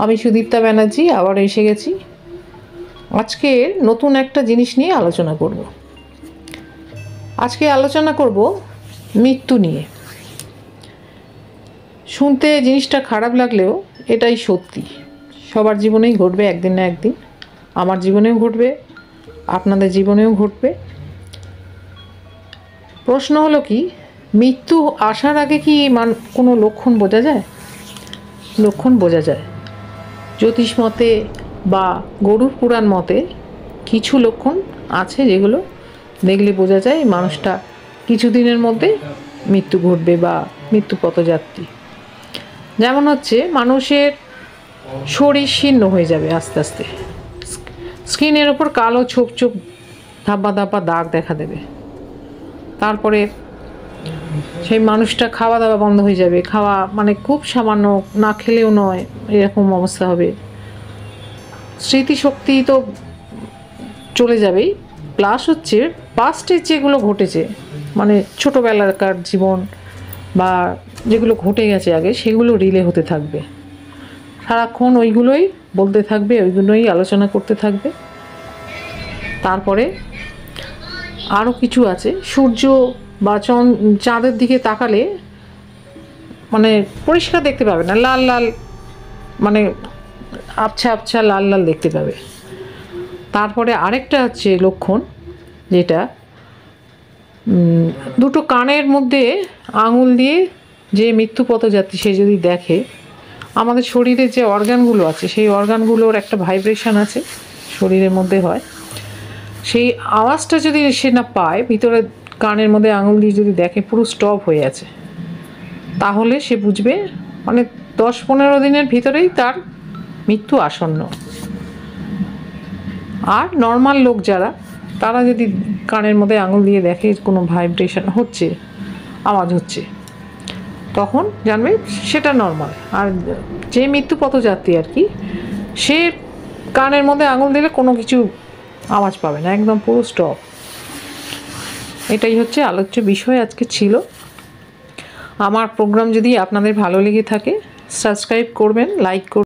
আমি সুদীপ্তা ব্যানার্জি আবার এসে গেছি। আজকে নতুন একটা জিনিস নিয়ে আলোচনা করব। আজকে আলোচনা করব মৃত্যু নিয়ে। শুনতে জিনিসটা খারাপ লাগলেও এটাই সত্যি। সবার জীবনেই ঘটবে একদিন না একদিন। আমার জীবনেও ঘটবে, আপনাদের জীবনেও ঘটবে। প্রশ্ন হলো কি, মৃত্যু আসার আগে কি কোনো লক্ষণ বোঝা যায়? লক্ষণ বোঝা যায়। জ্যোতিষ মতে বা গরুর পুরাণ মতে কিছু লক্ষণ আছে যেগুলো দেখলে বোঝা যায় মানুষটা কিছুদিনের মধ্যে মৃত্যু ঘটবে বা মৃত্যু পথযাত্রী। যেমন হচ্ছে মানুষের শরীর শীর্ণ হয়ে যাবে আস্তে আস্তে, স্কিনের ওপর কালো ছোপ ছোপ ধাপা ধাপা দাগ দেখা দেবে। তারপরে সেই মানুষটা খাওয়া দাওয়া বন্ধ হয়ে যাবে, খাওয়া মানে খুব সামান্য, না খেলেও নয়, এরকম অবস্থা হবে। স্মৃতিশক্তি তো চলে যাবেই, প্লাস হচ্ছে পাস্টে যেগুলো ঘটেছে, মানে ছোটোবেলাকার জীবন বা যেগুলো ঘটে গেছে আগে, সেগুলো রিলে হতে থাকবে। সারাক্ষণ ওইগুলোই বলতে থাকবে, ওইগুলোই আলোচনা করতে থাকবে। তারপরে আরও কিছু আছে, সূর্য বা চাঁদের দিকে তাকালে মানে পরিষ্কার দেখতে পাবে না, লাল লাল, মানে আবছা আবছা লাল লাল দেখতে পাবে। তারপরে আরেকটা হচ্ছে লক্ষণ, যেটা দুটো কানের মধ্যে আঙুল দিয়ে যে মৃত্যু পথযাত্রী সে যদি দেখে, আমাদের শরীরের যে অর্গানগুলো আছে সেই অর্গানগুলোর একটা ভাইব্রেশন আছে শরীরের মধ্যে হয়, সেই আওয়াজটা যদি সে না পায়, ভিতরে কানের মধ্যে আঙুল দিয়ে যদি দেখে পুরো স্টপ হয়ে আছে, তাহলে সে বুঝবে মানে 10-15 দিনের ভিতরেই তার মৃত্যু আসন্ন। আর নর্মাল লোক যারা, তারা যদি কানের মধ্যে আঙুল দিয়ে দেখে কোনো ভাইব্রেশন হচ্ছে, আওয়াজ হচ্ছে, তখন জানবে সেটা নর্মাল। আর যে মৃত্যু পথযাত্রী আর কি, সে কানের মধ্যে আঙুল দিলে কোনো কিছু আওয়াজ পাবে না, একদম পুরো স্টপ। এটাই হচ্ছে আলোচ্য বিষয় আজকে ছিল। আমার প্রোগ্রাম যদি আপনাদের ভালো লেগে থাকে, সাবস্ক্রাইব করবেন, লাইক করবেন।